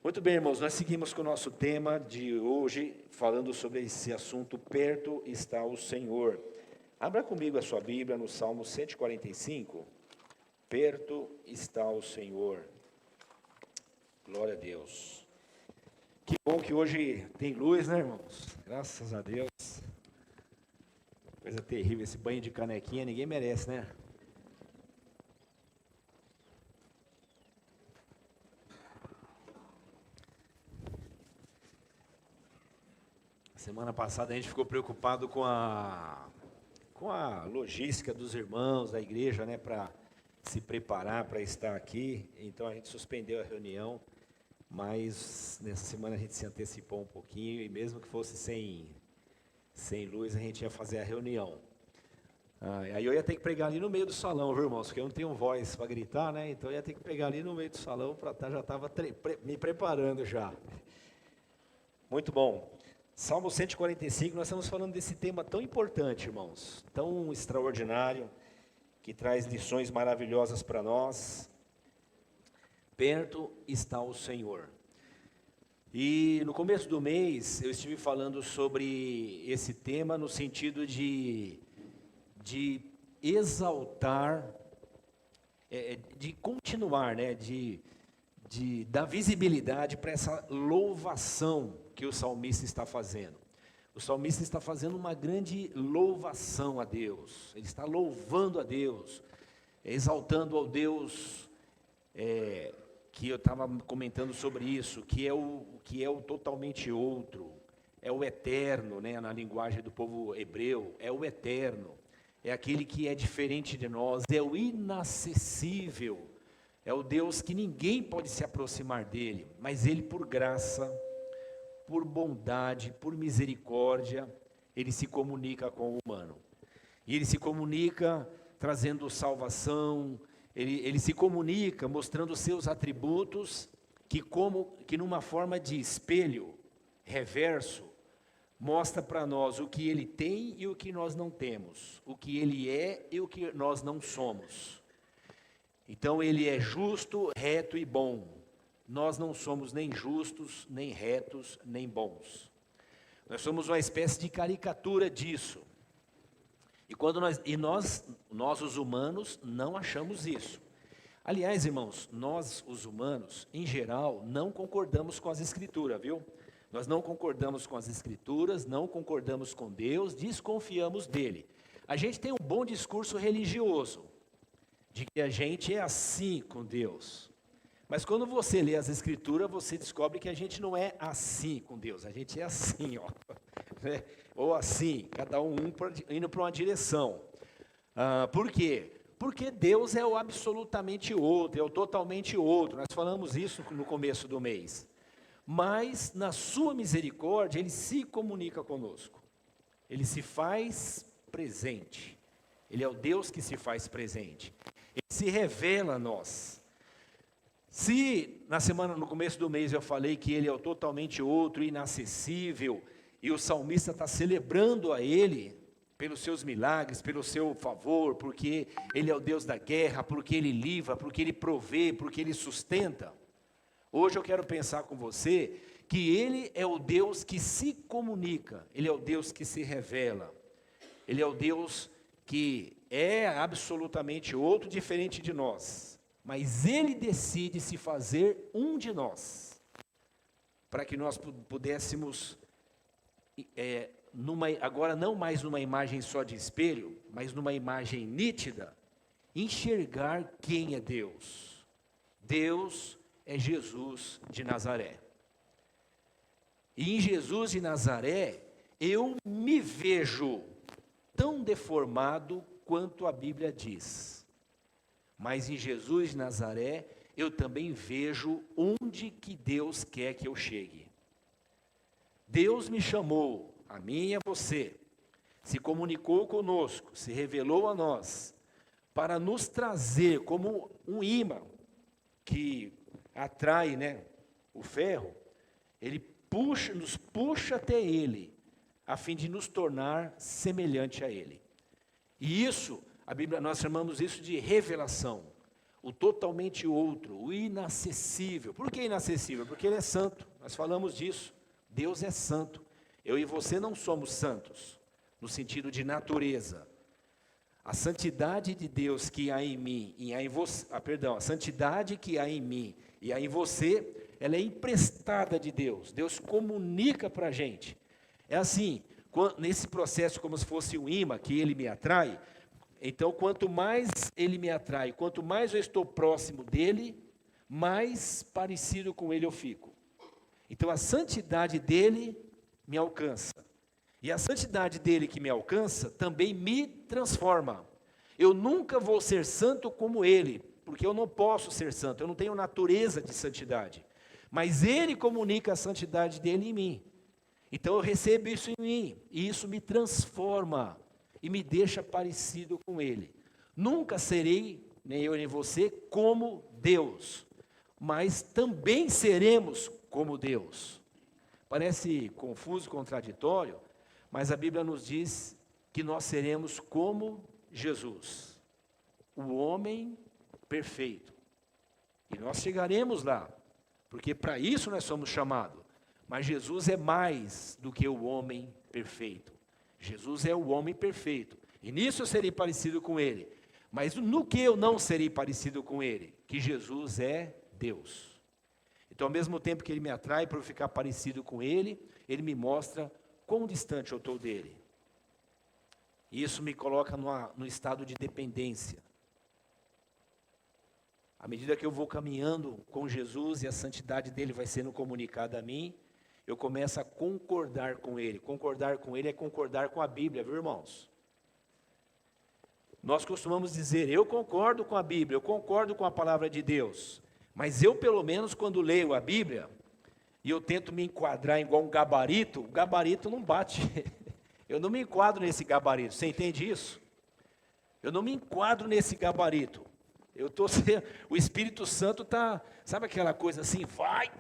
Muito bem, irmãos, nós seguimos com o nosso tema de hoje, falando sobre esse assunto, perto está o Senhor. Abra comigo a sua Bíblia no Salmo 145, perto está o Senhor. Glória a Deus. Que bom que hoje tem luz, né, irmãos? Graças a Deus. Coisa terrível, esse banho de canequinha, ninguém merece, né? Semana passada a gente ficou preocupado com a logística dos irmãos da igreja, né, para se preparar para estar aqui. Então a gente suspendeu a reunião, mas nessa semana a gente se antecipou um pouquinho e mesmo que fosse sem luz, a gente ia fazer a reunião. Aí eu ia ter que pregar ali no meio do salão, viu, irmãos? Porque eu não tenho voz para gritar, né? Então eu ia ter que pregar ali no meio do salão, já estava me preparando já. Muito bom. Salmo 145, nós estamos falando desse tema tão importante, irmãos, tão extraordinário, que traz lições maravilhosas para nós. Perto está o Senhor. E no começo do mês, eu estive falando sobre esse tema no sentido de exaltar, de continuar, né, de dar visibilidade para essa louvação que o salmista está fazendo. O salmista está fazendo uma grande louvação a Deus, ele está louvando a Deus, exaltando ao Deus, que eu estava comentando sobre isso, que é o totalmente outro, é o eterno, né, na linguagem do povo hebreu, é o eterno, é aquele que é diferente de nós, é o inacessível, é o Deus que ninguém pode se aproximar dele, mas ele por graça, por bondade, por misericórdia, ele se comunica com o humano. E ele se comunica trazendo salvação, ele se comunica mostrando os seus atributos, que numa forma de espelho, reverso, mostra para nós o que ele tem e o que nós não temos, o que ele é e o que nós não somos. Então ele é justo, reto e bom. Nós não somos nem justos, nem retos, nem bons. Nós somos uma espécie de caricatura disso. E nós os humanos, não achamos isso. Aliás, irmãos, nós os humanos, em geral, não concordamos com as Escrituras, viu? Nós não concordamos com as Escrituras, não concordamos com Deus, desconfiamos dele. A gente tem um bom discurso religioso, de que a gente é assim com Deus. Mas quando você lê as Escrituras, você descobre que a gente não é assim com Deus, a gente é assim, ó, né? Ou assim, cada um indo para uma direção. Por quê? Porque Deus é o absolutamente outro, é o totalmente outro, nós falamos isso no começo do mês. Mas na sua misericórdia, Ele se comunica conosco, Ele se faz presente, Ele é o Deus que se faz presente, Ele se revela a nós. Se no começo do mês eu falei que Ele é o totalmente outro, inacessível, e o salmista está celebrando a Ele pelos seus milagres, pelo seu favor, porque Ele é o Deus da guerra, porque Ele livra, porque Ele provê, porque Ele sustenta. Hoje eu quero pensar com você que Ele é o Deus que se comunica, Ele é o Deus que se revela, Ele é o Deus que é absolutamente outro, diferente de nós. Mas Ele decide se fazer um de nós, para que nós pudéssemos, agora não mais numa imagem só de espelho, mas numa imagem nítida, enxergar quem é Deus. Deus é Jesus de Nazaré. E em Jesus de Nazaré, eu me vejo tão deformado quanto a Bíblia diz. Mas em Jesus de Nazaré, eu também vejo onde que Deus quer que eu chegue. Deus me chamou, a mim e a você, se comunicou conosco, se revelou a nós, para nos trazer como um imã que atrai, né, o ferro, ele nos puxa até Ele, a fim de nos tornar semelhante a Ele. E isso, a Bíblia, nós chamamos isso de revelação. o totalmente outro, o inacessível. Por que inacessível? Porque Ele é santo, nós falamos disso. Deus é santo. Eu e você não somos santos, no sentido de natureza. A santidade de Deus que há em mim, e há em você, a santidade que há em mim e há em você, ela é emprestada de Deus. Deus comunica para a gente. É assim, nesse processo como se fosse um imã que Ele me atrai. Então, quanto mais Ele me atrai, quanto mais eu estou próximo dEle, mais parecido com Ele eu fico. Então, a santidade dEle me alcança. E a santidade dEle que me alcança também me transforma. Eu nunca vou ser santo como Ele, porque eu não posso ser santo, eu não tenho natureza de santidade. Mas Ele comunica a santidade dEle em mim. Então, eu recebo isso em mim, e isso me transforma. E me deixa parecido com Ele. Nunca serei, nem eu nem você, como Deus, mas também seremos como Deus. Parece confuso, contraditório, mas a Bíblia nos diz que nós seremos como Jesus, o homem perfeito. E nós chegaremos lá, porque para isso nós somos chamados. Mas Jesus é mais do que o homem perfeito. Jesus é o homem perfeito, e nisso eu serei parecido com Ele. Mas no que eu não serei parecido com Ele? Que Jesus é Deus. Então, ao mesmo tempo que Ele me atrai para eu ficar parecido com Ele, Ele me mostra quão distante eu estou dEle. E isso me coloca no estado de dependência. À medida que eu vou caminhando com Jesus e a santidade dEle vai sendo comunicada a mim, eu começo a concordar com Ele. Concordar com Ele é concordar com a Bíblia, viu, irmãos? Nós costumamos dizer, eu concordo com a Bíblia, eu concordo com a palavra de Deus. Mas eu, pelo menos, quando leio a Bíblia, e eu tento me enquadrar igual um gabarito, o gabarito não bate. Eu não me enquadro nesse gabarito, você entende isso? Eu não me enquadro nesse gabarito. O Espírito Santo está, sabe aquela coisa assim, vai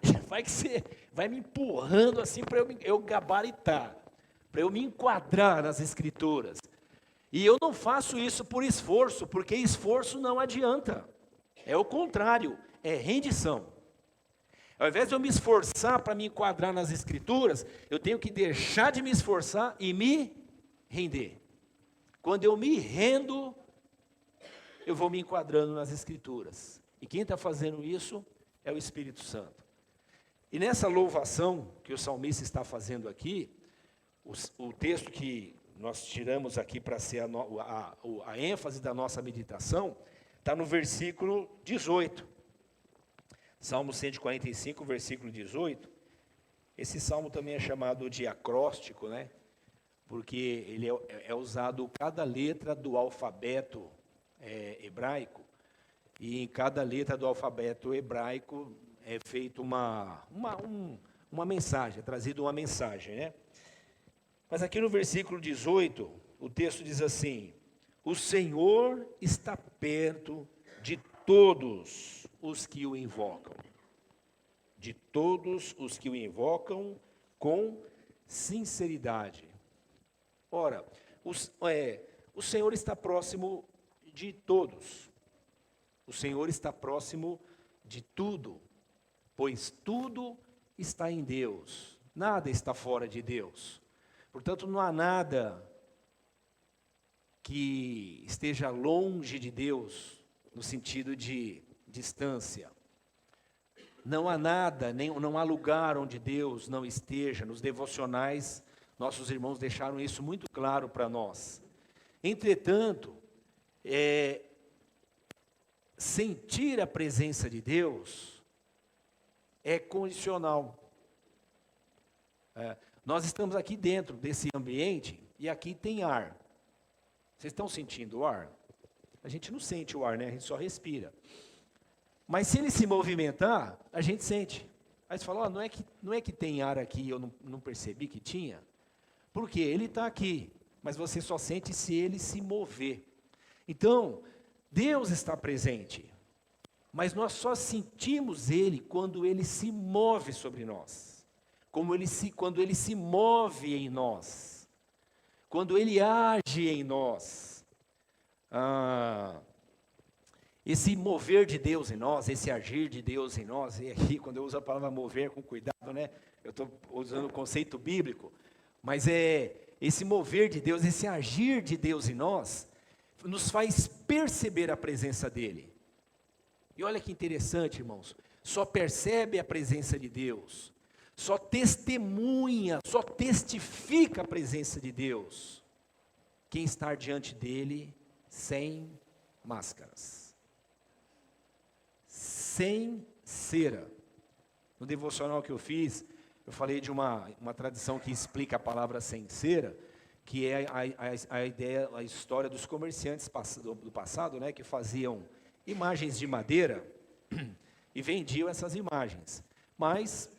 que você vai me empurrando assim para eu gabaritar, para eu me enquadrar nas Escrituras. E eu não faço isso por esforço, porque esforço não adianta. É o contrário, é rendição. Ao invés de eu me esforçar para me enquadrar nas Escrituras, eu tenho que deixar de me esforçar e me render. Quando eu me rendo, eu vou me enquadrando nas Escrituras. E quem está fazendo isso é o Espírito Santo. E nessa louvação que o salmista está fazendo aqui, o texto que nós tiramos aqui para ser a ênfase da nossa meditação, está no versículo 18. Salmo 145, versículo 18. Esse salmo também é chamado de acróstico, né? Porque ele é usado cada letra do alfabeto hebraico, e em cada letra do alfabeto hebraico é feita uma mensagem, é trazida uma mensagem, né? Mas aqui no versículo 18, o texto diz assim: o Senhor está perto de todos os que o invocam, de todos os que o invocam com sinceridade. Ora, o Senhor está próximo de todos. O Senhor está próximo de tudo, pois tudo está em Deus. Nada está fora de Deus. Portanto, não há nada que esteja longe de Deus, no sentido de distância. Não há nada, não há lugar onde Deus não esteja. Nos devocionais, nossos irmãos deixaram isso muito claro para nós. Entretanto, sentir a presença de Deus é condicional. Nós estamos aqui dentro desse ambiente e aqui tem ar. Vocês estão sentindo o ar? A gente não sente o ar, né? A gente só respira. Mas se ele se movimentar, a gente sente. Aí você fala, não é que tem ar aqui, eu não percebi que tinha. Por quê? Ele está aqui, mas você só sente se ele se mover. Então, Deus está presente, mas nós só sentimos Ele quando Ele se move sobre nós, quando Ele se move em nós, quando Ele age em nós. Esse mover de Deus em nós, esse agir de Deus em nós, e aqui quando eu uso a palavra mover com cuidado, né? Eu estou usando o conceito bíblico, mas esse mover de Deus, esse agir de Deus em nós, nos faz perceber a presença dEle. E olha que interessante, irmãos, só percebe a presença de Deus, só testemunha, só testifica a presença de Deus, quem está diante dEle sem máscaras. Sem cera. No devocional que eu fiz, eu falei de uma tradição que explica a palavra sem cera, que é a ideia, a história dos comerciantes do passado, né, que faziam imagens de madeira e vendiam essas imagens. Mas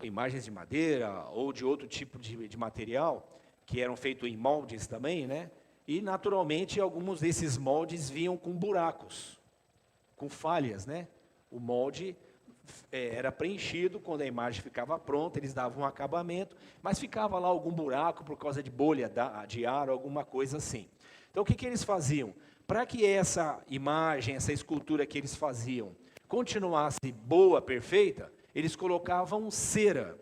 imagens de madeira ou de outro tipo de material, que eram feitos em moldes também, né? E naturalmente alguns desses moldes vinham com buracos, com falhas, né? O molde era preenchido, quando a imagem ficava pronta, eles davam um acabamento, mas ficava lá algum buraco por causa de bolha de ar, alguma coisa assim. Então o que eles faziam? Para que essa imagem, essa escultura que eles faziam, continuasse boa, perfeita, eles colocavam cera.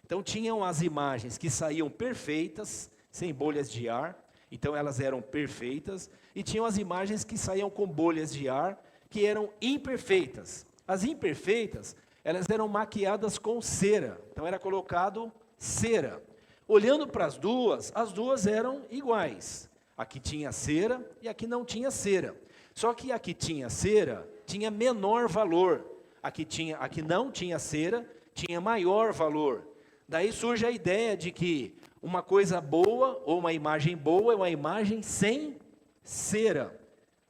Então tinham as imagens que saíam perfeitas, sem bolhas de ar, então elas eram perfeitas, e tinham as imagens que saíam com bolhas de ar, que eram imperfeitas. As imperfeitas, elas eram maquiadas com cera, então era colocado cera. Olhando para as duas eram iguais. Aqui tinha cera e aqui não tinha cera. Só que aqui tinha cera, tinha menor valor. Aqui não tinha cera, tinha maior valor. Daí surge a ideia de que uma coisa boa, ou uma imagem boa, é uma imagem sem cera.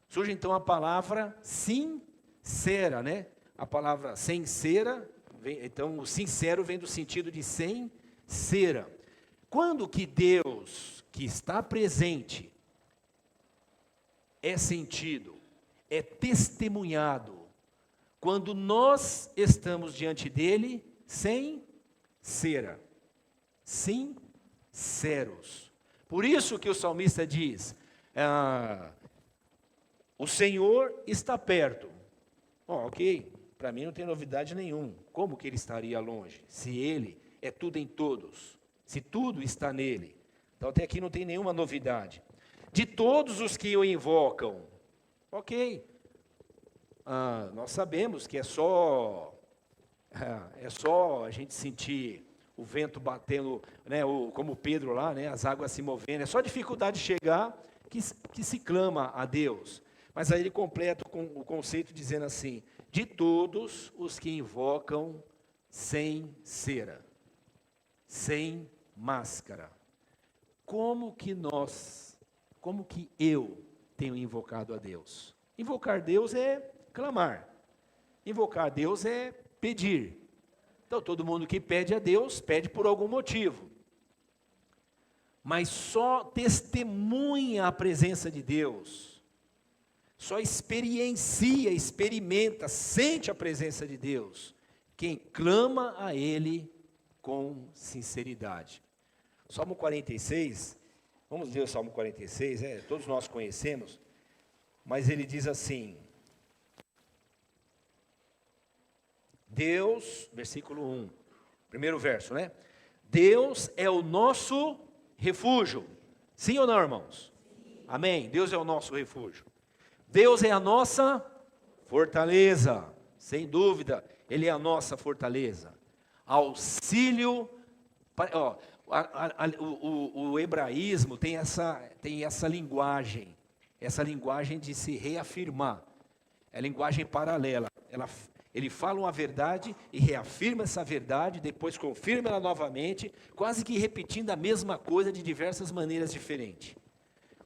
Surge então a palavra sincera, né? A palavra sem cera, então o sincero vem do sentido de sem cera. Quando que Deus, que está presente, é sentido, é testemunhado, quando nós estamos diante dele sem cera, sinceros. Por isso que o salmista diz, o Senhor está perto. Ok, para mim não tem novidade nenhuma. Como que ele estaria longe? Se ele é tudo em todos, se tudo está nele. Então até aqui não tem nenhuma novidade. De todos os que o invocam, ok. Nós sabemos que é só a gente sentir o vento batendo, né, como Pedro lá, né, as águas se movendo. É só dificuldade de chegar que se clama a Deus. Mas aí ele completa com o conceito dizendo assim, de todos os que invocam sem cera, sem máscara. Como que eu tenho invocado a Deus? Invocar Deus é clamar. Invocar Deus é pedir. Então todo mundo que pede a Deus, pede por algum motivo. Mas só testemunha a presença de Deus. Só experimenta, sente a presença de Deus, quem clama a Ele com sinceridade. Salmo 46, vamos ler o Salmo 46, todos nós conhecemos, mas ele diz assim, Deus, versículo 1, primeiro verso, né? Deus é o nosso refúgio, sim ou não, irmãos? Sim. Amém, Deus é o nosso refúgio. Deus é a nossa fortaleza, sem dúvida, Ele é a nossa fortaleza. Auxílio, o hebraísmo tem essa linguagem de se reafirmar, é linguagem paralela. Ele fala uma verdade e reafirma essa verdade, depois confirma ela novamente, quase que repetindo a mesma coisa de diversas maneiras diferentes.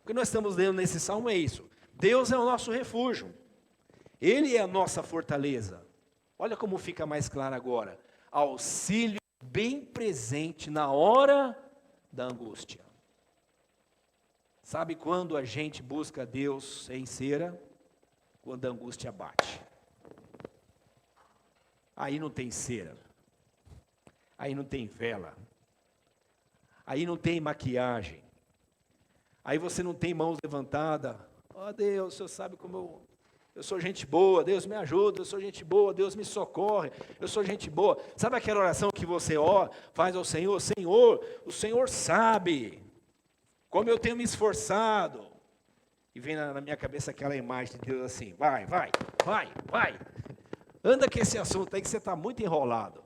O que nós estamos lendo nesse salmo é isso. Deus é o nosso refúgio, Ele é a nossa fortaleza. Olha como fica mais claro agora, auxílio bem presente na hora da angústia. Sabe quando a gente busca Deus sem cera? Quando a angústia bate. Aí não tem cera, aí não tem vela, aí não tem maquiagem, aí você não tem mãos levantadas. Deus, o Senhor sabe como eu sou gente boa, Deus me ajuda, eu sou gente boa, Deus me socorre, eu sou gente boa. Sabe aquela oração que você faz ao Senhor? Senhor, o Senhor sabe como eu tenho me esforçado. E vem na minha cabeça aquela imagem de Deus assim, vai. Anda com esse assunto aí que você está muito enrolado.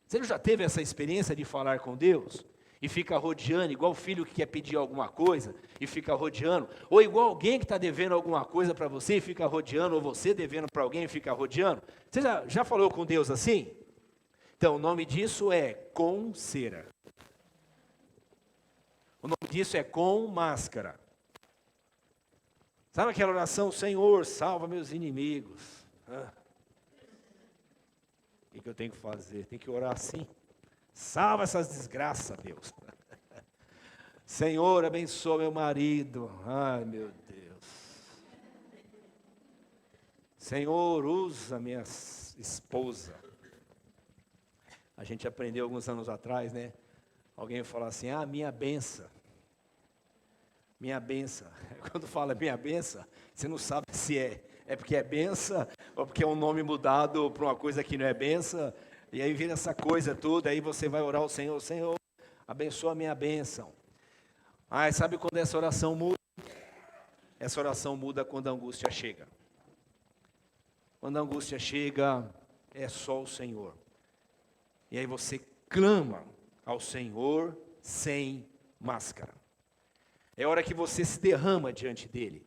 Você já teve essa experiência de falar com Deus? E fica rodeando, igual o filho que quer pedir alguma coisa, e fica rodeando. Ou igual alguém que está devendo alguma coisa para você, e fica rodeando, ou você devendo para alguém e fica rodeando. Você já falou com Deus assim? Então, o nome disso é com cera. O nome disso é com máscara. Sabe aquela oração, Senhor, salva meus inimigos. O que eu tenho que fazer? Tem que orar assim. Salva essas desgraças, Deus. Senhor, abençoa meu marido. Ai, meu Deus. Senhor, usa minha esposa. A gente aprendeu alguns anos atrás, né? Alguém fala assim, minha benção. Minha benção. Quando fala minha benção, você não sabe se é porque é benção ou porque é um nome mudado para uma coisa que não é benção. E aí vira essa coisa toda, aí você vai orar ao Senhor, Senhor, abençoa a minha bênção. Sabe quando essa oração muda? Essa oração muda quando a angústia chega. Quando a angústia chega, é só o Senhor. E aí você clama ao Senhor sem máscara. É hora que você se derrama diante dEle.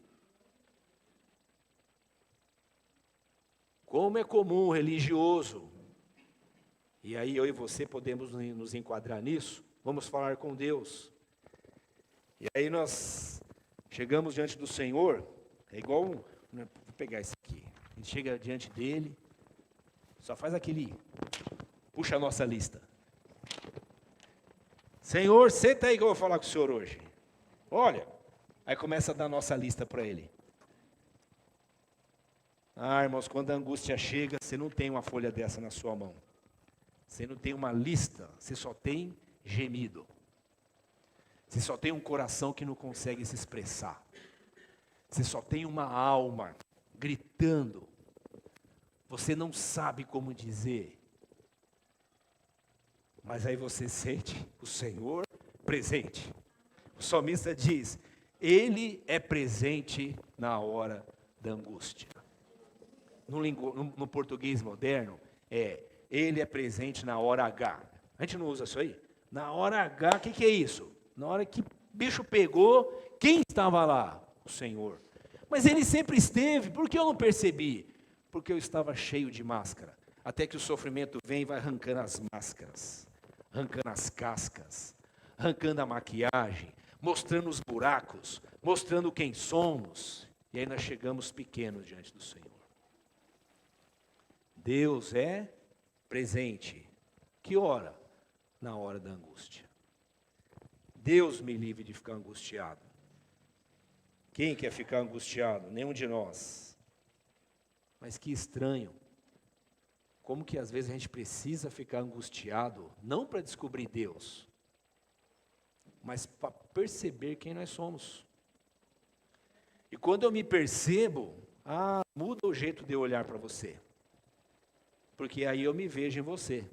Como é comum o religioso, e aí eu e você podemos nos enquadrar nisso, vamos falar com Deus. E aí nós chegamos diante do Senhor, é igual, vou pegar esse aqui, a gente chega diante dEle, só faz aquele, puxa a nossa lista. Senhor, senta aí que eu vou falar com o Senhor hoje. Olha, aí começa a dar a nossa lista para Ele. Irmãos, quando a angústia chega, você não tem uma folha dessa na sua mão. Você não tem uma lista, você só tem gemido. Você só tem um coração que não consegue se expressar. Você só tem uma alma gritando. Você não sabe como dizer. Mas aí você sente o Senhor presente. O salmista diz, Ele é presente na hora da angústia. No português moderno, Ele é presente na hora H. A gente não usa isso aí? Na hora H, o que é isso? Na hora que o bicho pegou, quem estava lá? O Senhor. Mas Ele sempre esteve, por que eu não percebi? Porque eu estava cheio de máscara. Até que o sofrimento vem e vai arrancando as máscaras, arrancando as cascas, arrancando a maquiagem, mostrando os buracos, mostrando quem somos. E aí nós chegamos pequenos diante do Senhor. Deus é presente. Que hora? Na hora da angústia. Deus me livre de ficar angustiado. Quem quer ficar angustiado? Nenhum de nós. Mas que estranho. Como que às vezes a gente precisa ficar angustiado, não para descobrir Deus, mas para perceber quem nós somos. E quando eu me percebo, muda o jeito de eu olhar para você. Porque aí eu me vejo em você.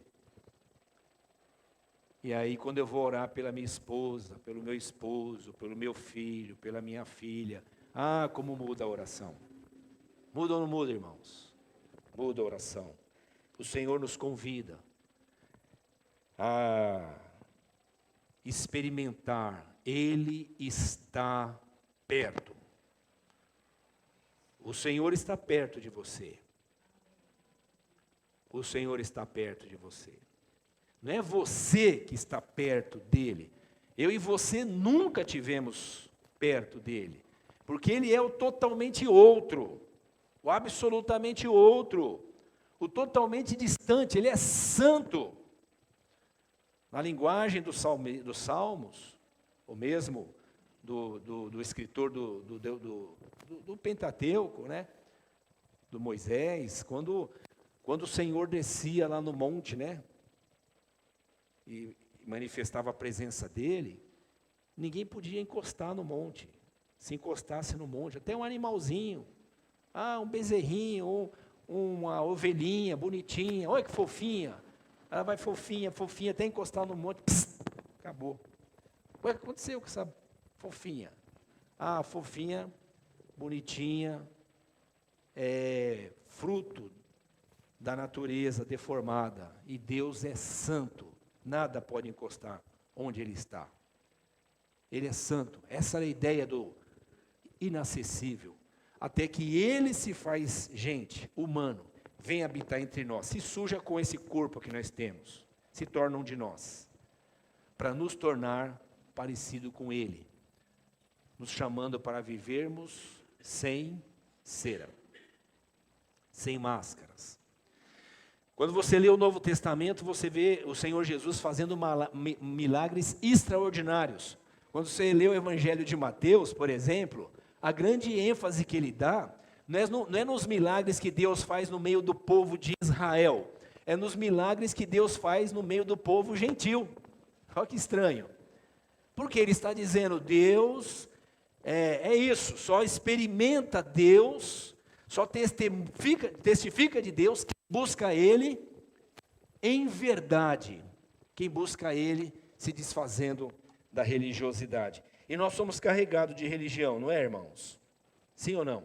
E aí quando eu vou orar pela minha esposa, pelo meu esposo, pelo meu filho, pela minha filha, como muda a oração. Muda ou não muda, irmãos? Muda a oração. O Senhor nos convida a experimentar, Ele está perto. O Senhor está perto de você. O Senhor está perto de você. Não é você que está perto dEle. Eu e você nunca tivemos perto dEle. Porque Ele é o totalmente outro. O absolutamente outro. O totalmente distante. Ele é santo. Na linguagem dos Salmos, ou mesmo do escritor do Pentateuco, né? Do Moisés, quando o Senhor descia lá no monte, né? E manifestava a presença dele, ninguém podia encostar no monte. Se encostasse no monte, até um animalzinho, Ah, um bezerrinho, ou uma ovelhinha bonitinha, olha que fofinha. Ela vai fofinha, fofinha, até encostar no monte, pss, acabou. O que aconteceu com essa fofinha? Ah, fofinha, bonitinha, fruto da natureza deformada. E Deus é santo, nada pode encostar onde Ele está. Ele é santo. Essa é a ideia do inacessível. Até que Ele se faz gente, humano, vem habitar entre nós, se suja com esse corpo que nós temos, se torna um de nós, para nos tornar parecido com Ele, nos chamando para vivermos sem cera, sem máscaras. Quando você lê o Novo Testamento, você vê o Senhor Jesus fazendo milagres extraordinários. Quando você lê o Evangelho de Mateus, por exemplo, a grande ênfase que ele dá, não é nos milagres que Deus faz no meio do povo de Israel, é nos milagres que Deus faz no meio do povo gentil. Olha que estranho. Porque ele está dizendo, Deus é isso, só experimenta Deus, só testifica de Deus quem busca Ele em verdade, quem busca Ele se desfazendo da religiosidade. E nós somos carregados de religião, não é, irmãos? Sim ou não?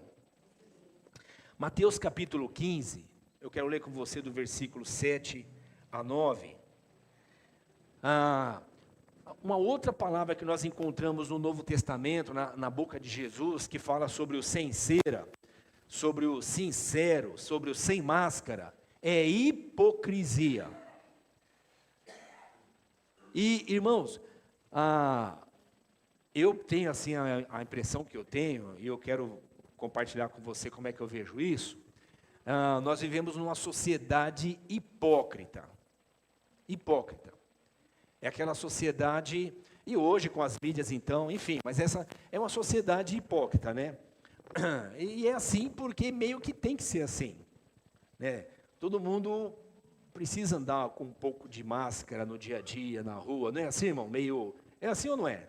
Mateus capítulo 15, eu quero ler com você do versículo 7 a 9. Uma outra palavra que nós encontramos no Novo Testamento, na boca de Jesus, que fala sobre o sem cera, sobre o sincero, sobre o sem máscara, é hipocrisia. E, irmãos, eu tenho assim a impressão que eu tenho, e eu quero compartilhar com você como é que eu vejo isso. Nós vivemos numa sociedade hipócrita. Hipócrita. É aquela sociedade, e hoje com as mídias então, enfim, mas essa é uma sociedade hipócrita, né? E é assim porque meio que tem que ser assim, né? Todo mundo precisa andar com um pouco de máscara no dia a dia, na rua, não é assim, irmão? É assim ou não é?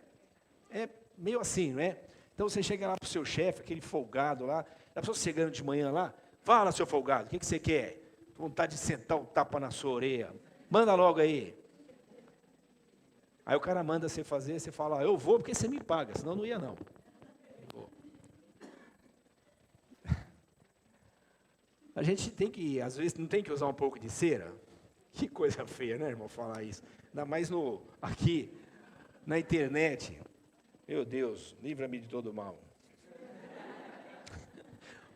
É meio assim, não é? Então você chega lá para o seu chefe, aquele folgado lá, a pessoa chegando de manhã lá, fala, seu folgado, o que você quer? Vontade de sentar um tapa na sua orelha, manda logo aí. Aí o cara manda você fazer, você fala, eu vou porque você me paga, senão não ia não. A gente tem que, às vezes, não tem que usar um pouco de cera? Que coisa feia, né, irmão, falar isso. Ainda mais aqui, na internet. Meu Deus, livra-me de todo mal.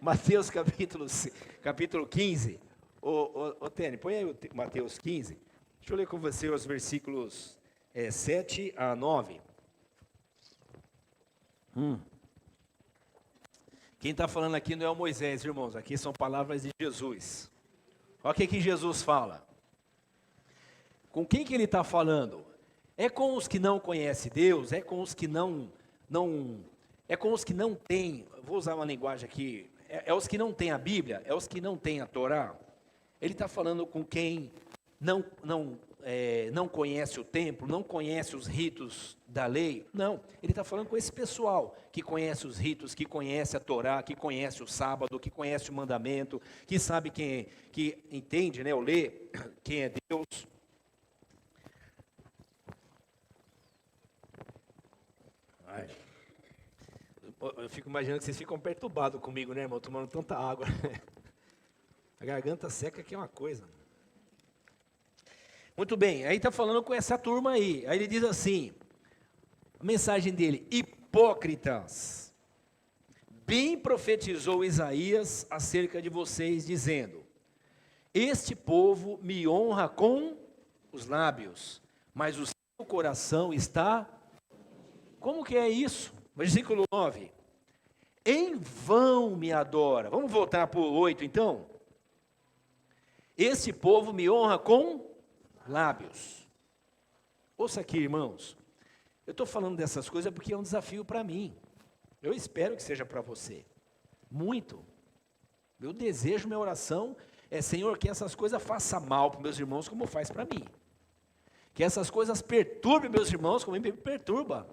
Mateus capítulo 15. Ô Tênis, põe aí o Mateus 15. Deixa eu ler com você os versículos 7 a 9. Quem está falando aqui não é o Moisés, irmãos. Aqui são palavras de Jesus. Olha o que Jesus fala. Com quem que ele está falando? É com os que não conhecem Deus? É com os que é com os que não têm, vou usar uma linguagem aqui, é os que não têm a Bíblia? É os que não têm a Torá? Ele está falando com quem não conhece o templo, não conhece os ritos da lei? Não, ele está falando com esse pessoal que conhece os ritos, que conhece a Torá, que conhece o sábado, que conhece o mandamento, que sabe que entende, né, ou lê quem é Deus. Eu fico imaginando que vocês ficam perturbados comigo, né, irmão, tomando tanta água. A garganta seca que é uma coisa. Muito bem, aí está falando com essa turma aí. Aí ele diz assim, a mensagem dele, hipócritas, bem profetizou Isaías acerca de vocês, dizendo, este povo me honra com os lábios, mas o seu coração está... Como que é isso? Versículo 9. Em vão me adora. Vamos voltar para o 8 então? Este povo me honra com lábios. Ouça aqui, irmãos. Eu estou falando dessas coisas porque é um desafio para mim. Eu espero que seja para você. Muito. Meu desejo, minha oração é, Senhor, que essas coisas façam mal para meus irmãos como faz para mim. Que essas coisas perturbem meus irmãos como me perturba.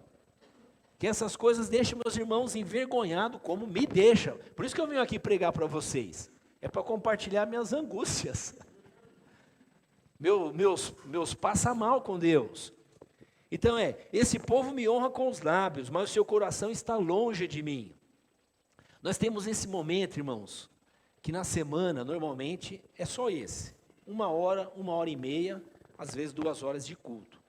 que essas coisas deixem meus irmãos envergonhados, como me deixam. Por isso que eu venho aqui pregar para vocês. É para compartilhar minhas angústias. Meus passa mal com Deus. Então esse povo me honra com os lábios, mas o seu coração está longe de mim. Nós temos esse momento, irmãos, que na semana, normalmente, é só esse. 1 hora e meia, às vezes 2 horas de culto.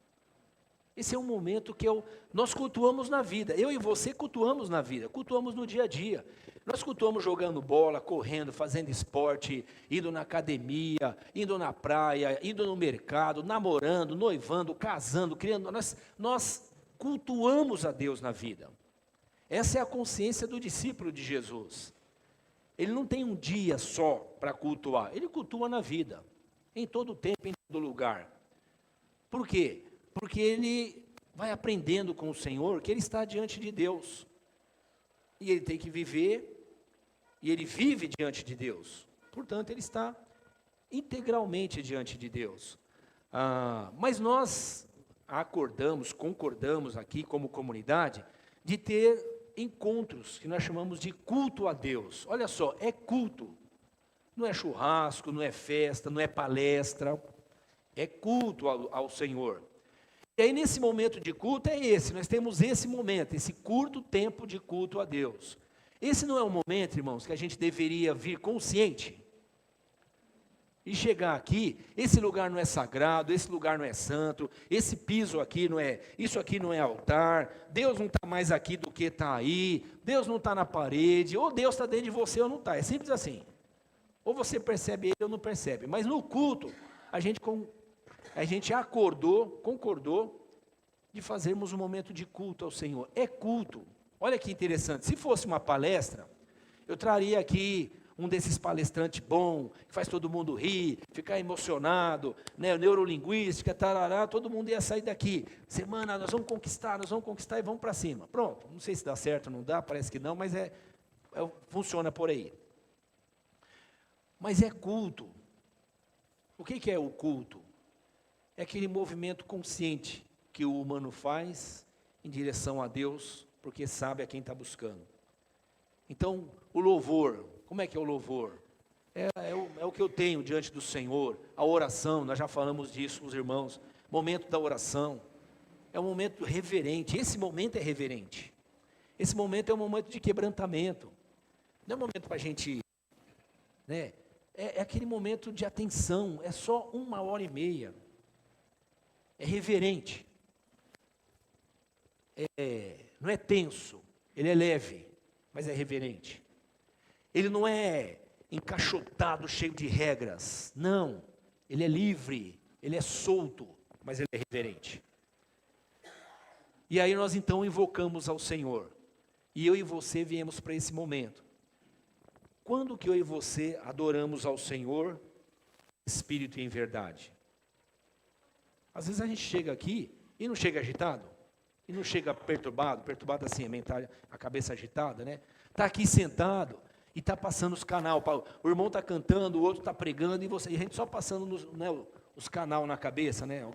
Esse é um momento que nós cultuamos na vida. Eu e você cultuamos na vida, cultuamos no dia a dia. Nós cultuamos jogando bola, correndo, fazendo esporte, indo na academia, indo na praia, indo no mercado, namorando, noivando, casando, criando. Nós cultuamos a Deus na vida. Essa é a consciência do discípulo de Jesus. Ele não tem um dia só para cultuar, ele cultua na vida, em todo tempo, em todo lugar. Por quê? Porque ele vai aprendendo com o Senhor que ele está diante de Deus. E ele tem que viver, e ele vive diante de Deus. Portanto, ele está integralmente diante de Deus. Mas nós concordamos aqui como comunidade, de ter encontros que nós chamamos de culto a Deus. Olha só, é culto. Não é churrasco, não é festa, não é palestra. É culto ao Senhor. E aí nesse momento de culto nós temos esse momento, esse curto tempo de culto a Deus. Esse não é um momento, irmãos, que a gente deveria vir consciente e chegar aqui, esse lugar não é sagrado, esse lugar não é santo, esse piso aqui não é, isso aqui não é altar, Deus não está mais aqui do que está aí, Deus não está na parede, ou Deus está dentro de você ou não está, é simples assim. Ou você percebe ele ou não percebe, mas no culto, a gente concordou de fazermos um momento de culto ao Senhor. É culto. Olha que interessante, se fosse uma palestra, eu traria aqui um desses palestrantes bom, que faz todo mundo rir, ficar emocionado, né, neurolinguística, tarará, todo mundo ia sair daqui. Semana, nós vamos conquistar e vamos para cima. Pronto, não sei se dá certo ou não dá, parece que não, mas funciona por aí. Mas é culto. O que é o culto? É aquele movimento consciente que o humano faz em direção a Deus, porque sabe a quem está buscando. Então, o louvor, como é que é o louvor? É o que eu tenho diante do Senhor, a oração, nós já falamos disso com os irmãos, momento da oração, é um momento reverente, esse momento é reverente, esse momento é um momento de quebrantamento, não é um momento para a gente, né, é aquele momento de atenção, é só 1 hora e meia, é reverente, não é tenso, ele é leve, mas é reverente. Ele não é encaixotado, cheio de regras. Não, ele é livre, ele é solto, mas ele é reverente. E aí nós então invocamos ao Senhor. E eu e você viemos para esse momento. Quando que eu e você adoramos ao Senhor, espírito e em verdade? Às vezes a gente chega aqui e não chega agitado. E não chega perturbado assim, a cabeça agitada, né? Está aqui sentado e está passando os canal. O irmão está cantando, o outro está pregando, e a gente só passando os canal na cabeça, né?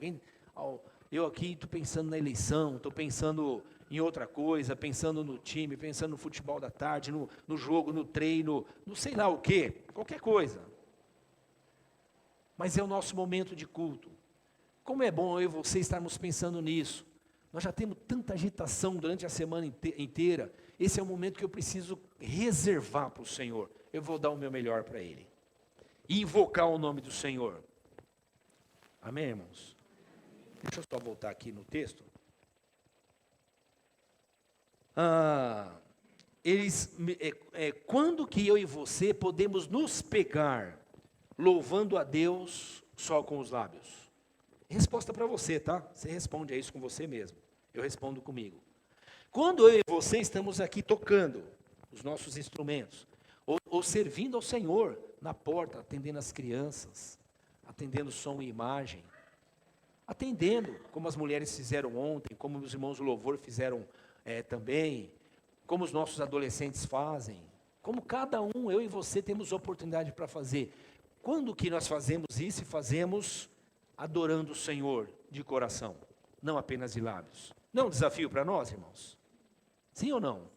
Eu aqui estou pensando na eleição, estou pensando em outra coisa, pensando no time, pensando no futebol da tarde, no jogo, no treino, não sei lá o quê, qualquer coisa. Mas é o nosso momento de culto. Como é bom eu e você estarmos pensando nisso. Nós já temos tanta agitação durante a semana inteira. Esse é o momento que eu preciso reservar para o Senhor. Eu vou dar o meu melhor para Ele. E invocar o nome do Senhor. Amém, irmãos? Deixa eu só voltar aqui no texto. Quando que eu e você podemos nos pegar louvando a Deus só com os lábios? Resposta para você, tá? Você responde a isso com você mesmo. Eu respondo comigo. Quando eu e você estamos aqui tocando os nossos instrumentos, ou servindo ao Senhor na porta, atendendo as crianças, atendendo som e imagem, atendendo, como as mulheres fizeram ontem, como os irmãos do louvor fizeram também, como os nossos adolescentes fazem, como cada um, eu e você, temos oportunidade para fazer. Quando que nós fazemos isso? E fazemos adorando o Senhor de coração, não apenas de lábios. Não é um desafio para nós, irmãos? Sim ou não?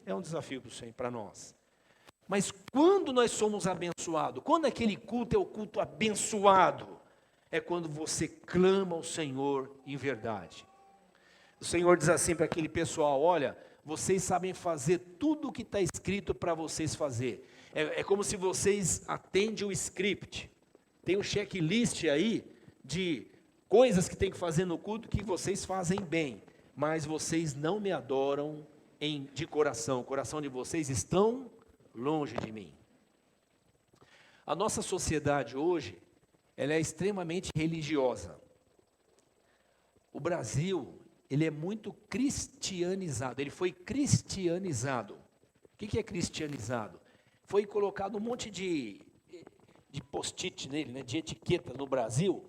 É um desafio para nós. Mas quando nós somos abençoados, quando aquele culto é o culto abençoado, é quando você clama ao Senhor em verdade. O Senhor diz assim para aquele pessoal: olha, vocês sabem fazer tudo o que está escrito para vocês fazer. É como se vocês atendem o script. Tem um checklist aí de coisas que tem que fazer no culto que vocês fazem bem, mas vocês não me adoram de coração. O coração de vocês estão longe de mim. A nossa sociedade hoje, ela é extremamente religiosa. O Brasil, ele é muito cristianizado, ele foi cristianizado. O que é cristianizado? Foi colocado um monte de post-it nele, né, de etiqueta no Brasil,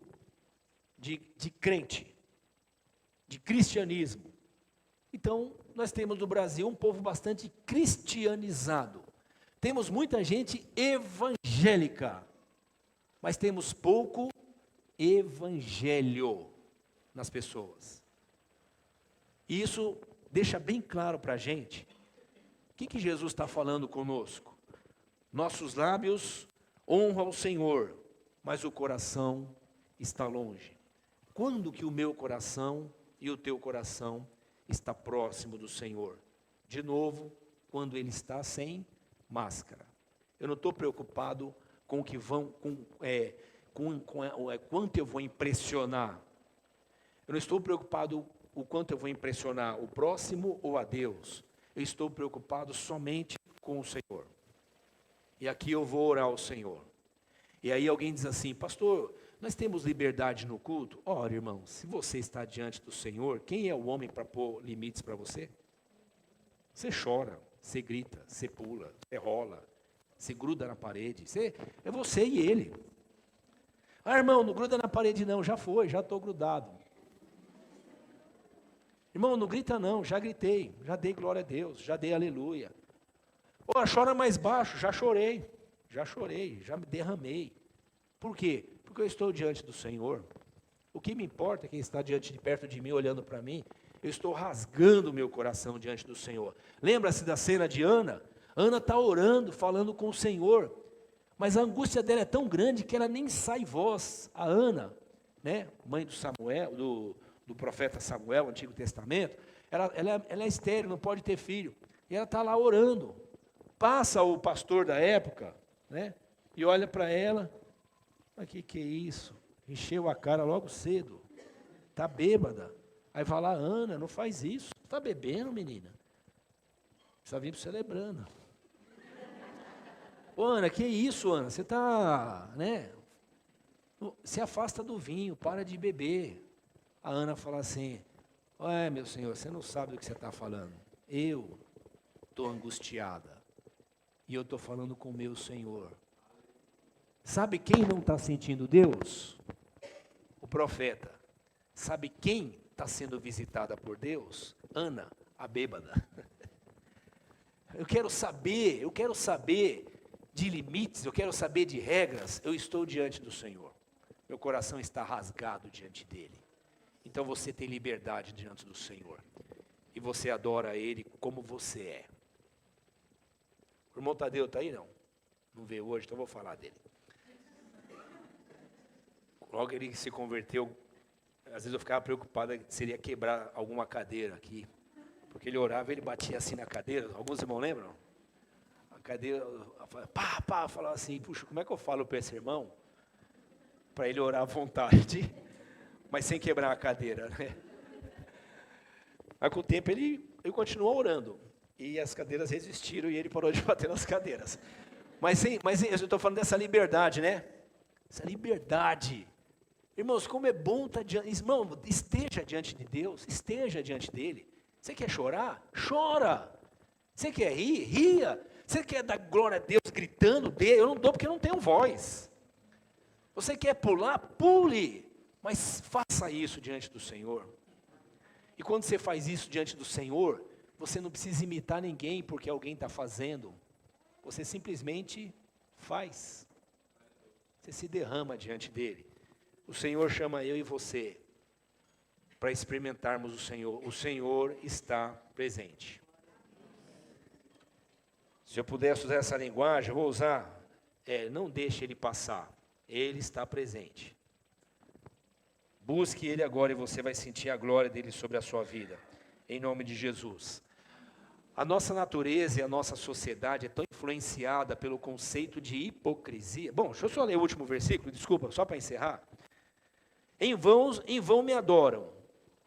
de crente, de cristianismo. Então, nós temos no Brasil um povo bastante cristianizado. Temos muita gente evangélica, mas temos pouco evangelho nas pessoas. E isso deixa bem claro para a gente o que Jesus está falando conosco. Nossos lábios honram ao Senhor, mas o coração está longe. Quando que o meu coração e o teu coração está próximo do Senhor? De novo, quando ele está sem máscara. Eu não estou preocupado com o que quanto eu vou impressionar. Eu não estou preocupado o quanto eu vou impressionar o próximo ou a Deus. Eu estou preocupado somente com o Senhor. E aqui eu vou orar ao Senhor. E aí alguém diz assim: pastor, nós temos liberdade no culto? Ora, irmão, se você está diante do Senhor, quem é o homem para pôr limites para você? Você chora, você grita, você pula, você rola, você gruda na parede. É você e ele. Ah, irmão, não gruda na parede não, já foi, já estou grudado. Irmão, não grita não, já gritei, já dei glória a Deus, já dei aleluia. Pô, chora mais baixo, já chorei, já me derramei. Por quê? Porque eu estou diante do Senhor. O que me importa é quem está perto de mim, olhando para mim. Eu estou rasgando o meu coração diante do Senhor. Lembra-se da cena de Ana? Ana está orando, falando com o Senhor, mas a angústia dela é tão grande que ela nem sai voz. A Ana, né, mãe do Samuel, do profeta Samuel, Antigo Testamento, ela é estéril, não pode ter filho. E ela está lá orando. Passa o pastor da época, né, e olha para ela: mas que é isso? Encheu a cara logo cedo, está bêbada. Aí vai lá: Ana, não faz isso, está bebendo, menina? Precisa vir celebrando. Ô, Ana, que isso, Ana? Você está, né? Se afasta do vinho, para de beber. A Ana fala assim: ué, meu senhor, você não sabe do que você está falando. Eu estou angustiada. E eu estou falando com o meu Senhor. Sabe quem não está sentindo Deus? O profeta. Sabe quem está sendo visitada por Deus? Ana, a bêbada. Eu quero saber de limites, eu quero saber de regras. Eu estou diante do Senhor. Meu coração está rasgado diante dEle. Então você tem liberdade diante do Senhor. E você adora Ele como você é. O irmão Tadeu está aí? Não veio hoje, então eu vou falar dele. Logo ele se converteu, às vezes eu ficava preocupado se ele ia quebrar alguma cadeira aqui. Porque ele orava, ele batia assim na cadeira. Alguns irmãos lembram? A cadeira, falava assim: puxa, como é que eu falo para esse irmão? Para ele orar à vontade, mas sem quebrar a cadeira, né? Mas com o tempo ele continuou orando. E as cadeiras resistiram e ele parou de bater nas cadeiras. Mas eu estou falando dessa liberdade, né? Essa liberdade. Irmãos, como é bom estar diante. Irmão, esteja diante de Deus, esteja diante dEle. Você quer chorar? Chora. Você quer rir? Ria. Você quer dar glória a Deus gritando? Dê. Eu não dou porque eu não tenho voz. Você quer pular? Pule. Mas faça isso diante do Senhor. E quando você faz isso diante do Senhor, você não precisa imitar ninguém porque alguém está fazendo. Você simplesmente faz. Você se derrama diante dEle. O Senhor chama eu e você para experimentarmos o Senhor. O Senhor está presente. Se eu pudesse usar essa linguagem, eu vou usar, não deixe ele passar, ele está presente. Busque ele agora e você vai sentir a glória dele sobre a sua vida, em nome de Jesus. A nossa natureza e a nossa sociedade é tão influenciada pelo conceito de hipocrisia. Bom, deixa eu só ler o último versículo, desculpa, só para encerrar. Em vão me adoram,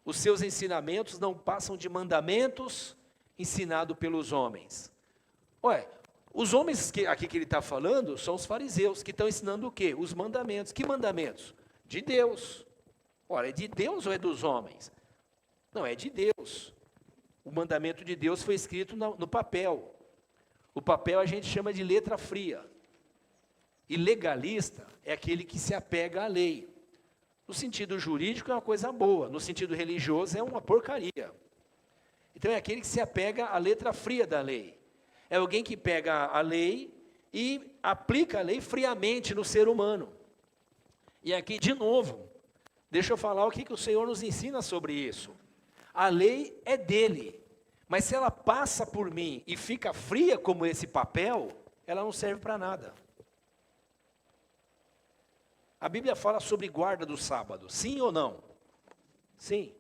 os seus ensinamentos não passam de mandamentos ensinados pelos homens. Ué, os homens aqui que ele está falando são os fariseus, que estão ensinando o quê? Os mandamentos. Que mandamentos? De Deus. Ora, é de Deus ou é dos homens? Não, é de Deus. O mandamento de Deus foi escrito no papel. O papel a gente chama de letra fria. E legalista é aquele que se apega à lei. No sentido jurídico é uma coisa boa, no sentido religioso é uma porcaria. Então é aquele que se apega à letra fria da lei. É alguém que pega a lei e aplica a lei friamente no ser humano. E aqui, de novo, deixa eu falar o que o Senhor nos ensina sobre isso. A lei é dele, mas se ela passa por mim e fica fria como esse papel, ela não serve para nada. A Bíblia fala sobre guarda do sábado, sim ou não? Sim.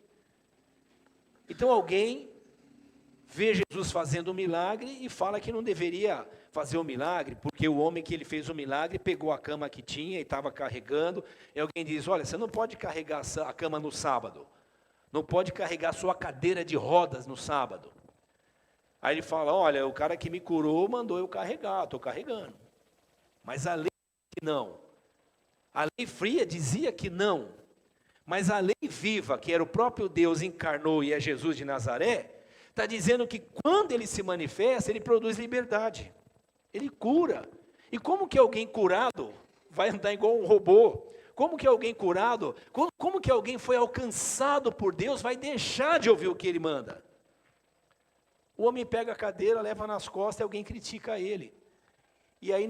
Então alguém vê Jesus fazendo um milagre e fala que não deveria fazer o milagre, porque o homem que ele fez o milagre pegou a cama que tinha e estava carregando, e alguém diz, olha, você não pode carregar a cama no sábado, não pode carregar sua cadeira de rodas no sábado. Aí ele fala, olha, o cara que me curou mandou eu carregar, estou carregando. Mas a lei que não. A lei fria dizia que não, mas a lei viva, que era o próprio Deus encarnou e é Jesus de Nazaré, está dizendo que quando ele se manifesta, ele produz liberdade, ele cura. E como que alguém curado vai andar igual um robô? Como que alguém curado, como que alguém foi alcançado por Deus vai deixar de ouvir o que ele manda? O homem pega a cadeira, leva nas costas e alguém critica ele. E aí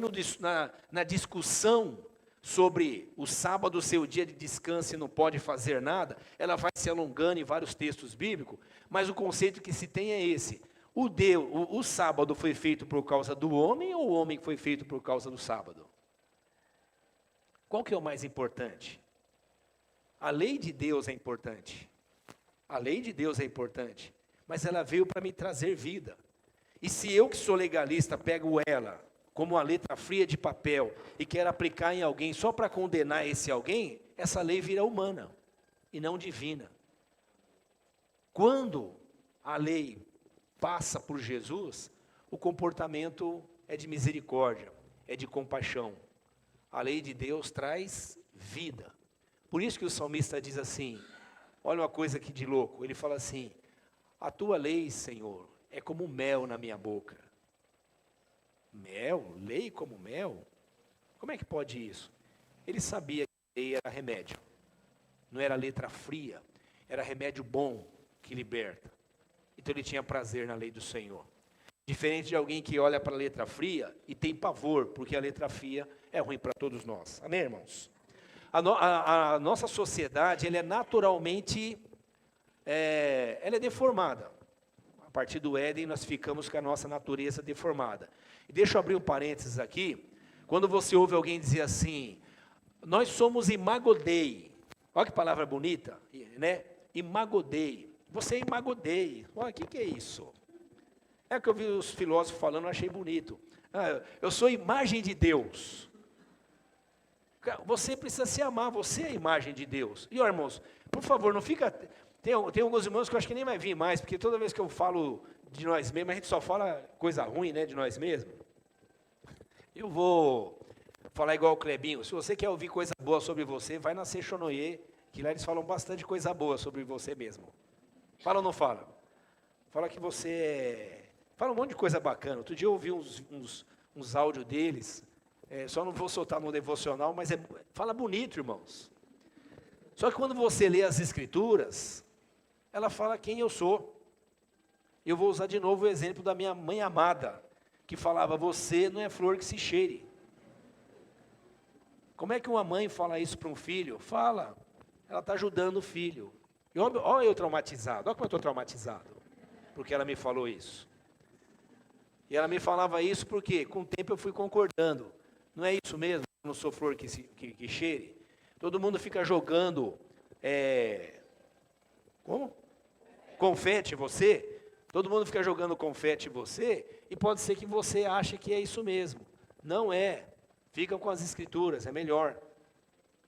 na discussão sobre o sábado ser o dia de descanso e não pode fazer nada, ela vai se alongando em vários textos bíblicos, mas o conceito que se tem é esse. O sábado foi feito por causa do homem ou o homem foi feito por causa do sábado? Qual que é o mais importante? A lei de Deus é importante. A lei de Deus é importante, mas ela veio para me trazer vida. E se eu que sou legalista pego ela como uma letra fria de papel, e quer aplicar em alguém só para condenar esse alguém, essa lei vira humana, e não divina. Quando a lei passa por Jesus, o comportamento é de misericórdia, é de compaixão. A lei de Deus traz vida. Por isso que o salmista diz assim, olha uma coisa aqui de louco, ele fala assim, a tua lei, Senhor, é como mel na minha boca. Mel? Lei como mel? Como é que pode isso? Ele sabia que a lei era remédio. Não era letra fria. Era remédio bom que liberta. Então ele tinha prazer na lei do Senhor. Diferente de alguém que olha para a letra fria e tem pavor, porque a letra fria é ruim para todos nós. Amém, irmãos? A nossa sociedade, ela é naturalmente, ela é deformada. A partir do Éden, nós ficamos com a nossa natureza deformada. E deixa eu abrir um parênteses aqui. Quando você ouve alguém dizer assim, nós somos Imago Dei. Olha que palavra bonita, né? Imago Dei. Você é Imago Dei. Olha, o que é isso? É que eu vi os filósofos falando, eu achei bonito. Eu sou imagem de Deus. Você precisa se amar, você é a imagem de Deus. E, ó, irmãos, por favor, não fica... Tem alguns irmãos que eu acho que nem vai vir mais, porque toda vez que eu falo de nós mesmos, a gente só fala coisa ruim, né, de nós mesmos. Eu vou falar igual o Clebinho. Se você quer ouvir coisa boa sobre você, vai na Sechonoye, que lá eles falam bastante coisa boa sobre você mesmo. Fala ou não fala? Fala que você... Fala um monte de coisa bacana. Outro dia eu ouvi uns áudios deles, só não vou soltar no devocional, mas fala bonito, irmãos. Só que quando você lê as Escrituras, ela fala quem eu sou. Eu vou usar de novo o exemplo da minha mãe amada, que falava, você não é flor que se cheire. Como é que uma mãe fala isso para um filho? Fala, ela está ajudando o filho. E olha eu traumatizado, olha como eu estou traumatizado, porque ela me falou isso. E ela me falava isso porque, com o tempo, eu fui concordando. Não é isso mesmo? Eu não sou flor que cheire. Todo mundo fica jogando, como? Confete em você. Todo mundo fica jogando confete em você. E pode ser que você ache que é isso mesmo. Não é. Fica com as escrituras, é melhor.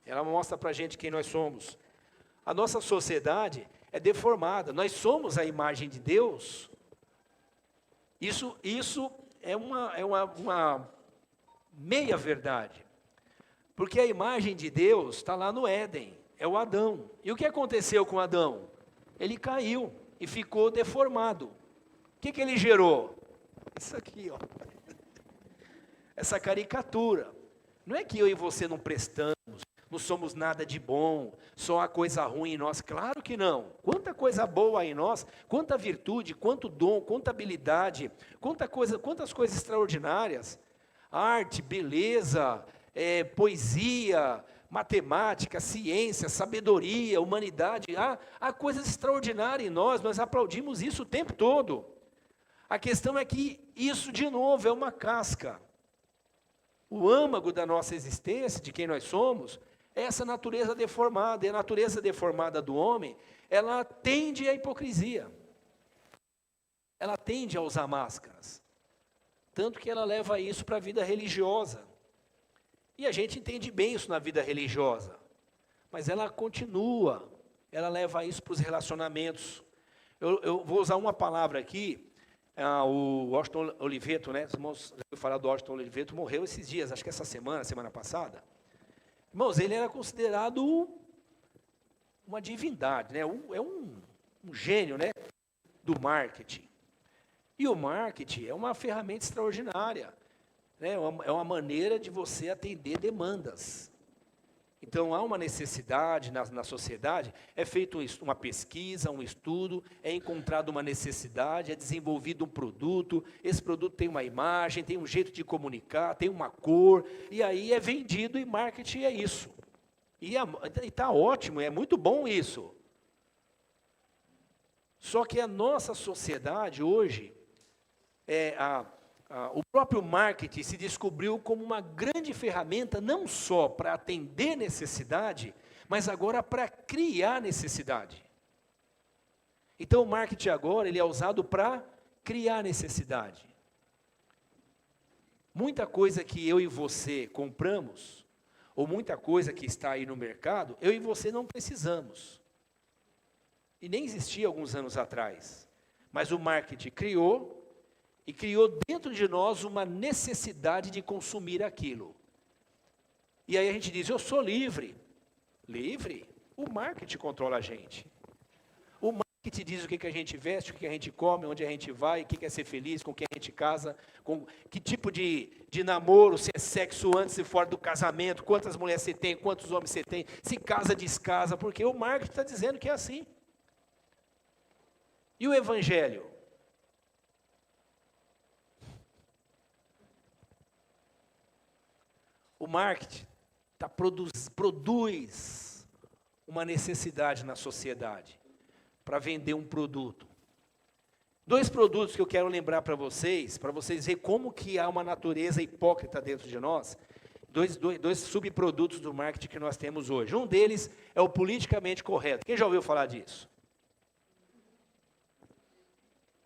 Ela mostra para a gente quem nós somos. A nossa sociedade é deformada. Nós somos a imagem de Deus. Isso é uma meia verdade. Porque a imagem de Deus está lá no Éden. É o Adão. E o que aconteceu com Adão? Ele caiu e ficou deformado. O que ele gerou? Isso aqui, ó. Essa caricatura. Não é que eu e você não prestamos, não somos nada de bom, só há coisa ruim em nós. Claro que não. Quanta coisa boa há em nós, quanta virtude, quanto dom, quanta habilidade, quantas coisas extraordinárias. Arte, beleza, poesia, matemática, ciência, sabedoria, humanidade. Há coisas extraordinárias em nós aplaudimos isso o tempo todo. A questão é que isso, de novo, é uma casca. O âmago da nossa existência, de quem nós somos, é essa natureza deformada. E a natureza deformada do homem, ela tende à hipocrisia. Ela tende a usar máscaras. Tanto que ela leva isso para a vida religiosa. E a gente entende bem isso na vida religiosa. Mas ela continua, ela leva isso para os relacionamentos. Eu vou usar uma palavra aqui. O Washington Oliveto, né? Os irmãos, eu falar do Washington Oliveto, morreu esses dias, acho que essa semana passada. Irmãos, ele era considerado uma divindade, né? É um gênio, né? Do marketing. E o marketing é uma ferramenta extraordinária, né? É uma maneira de você atender demandas. Então, há uma necessidade na sociedade, é feita uma pesquisa, um estudo, é encontrada uma necessidade, é desenvolvido um produto, esse produto tem uma imagem, tem um jeito de comunicar, tem uma cor, e aí é vendido, e marketing é isso. E está ótimo, é muito bom isso. Só que a nossa sociedade hoje, o próprio marketing se descobriu como uma grande ferramenta, não só para atender necessidade, mas agora para criar necessidade. Então o marketing agora ele é usado para criar necessidade. Muita coisa que eu e você compramos, ou muita coisa que está aí no mercado, eu e você não precisamos. E nem existia alguns anos atrás. Mas o marketing criou, e criou dentro de nós uma necessidade de consumir aquilo. E aí a gente diz, eu sou livre. Livre? O marketing controla a gente. O marketing diz o que a gente veste, o que a gente come, onde a gente vai, o que é ser feliz, com quem a gente casa, com que tipo de namoro, se é sexo antes e fora do casamento, quantas mulheres você tem, quantos homens você tem, se casa, descasa, porque o marketing está dizendo que é assim. E o evangelho? O marketing produz uma necessidade na sociedade para vender um produto. 2 produtos que eu quero lembrar para vocês verem como que há uma natureza hipócrita dentro de nós. Dois subprodutos do marketing que nós temos hoje. Um deles é o politicamente correto. Quem já ouviu falar disso?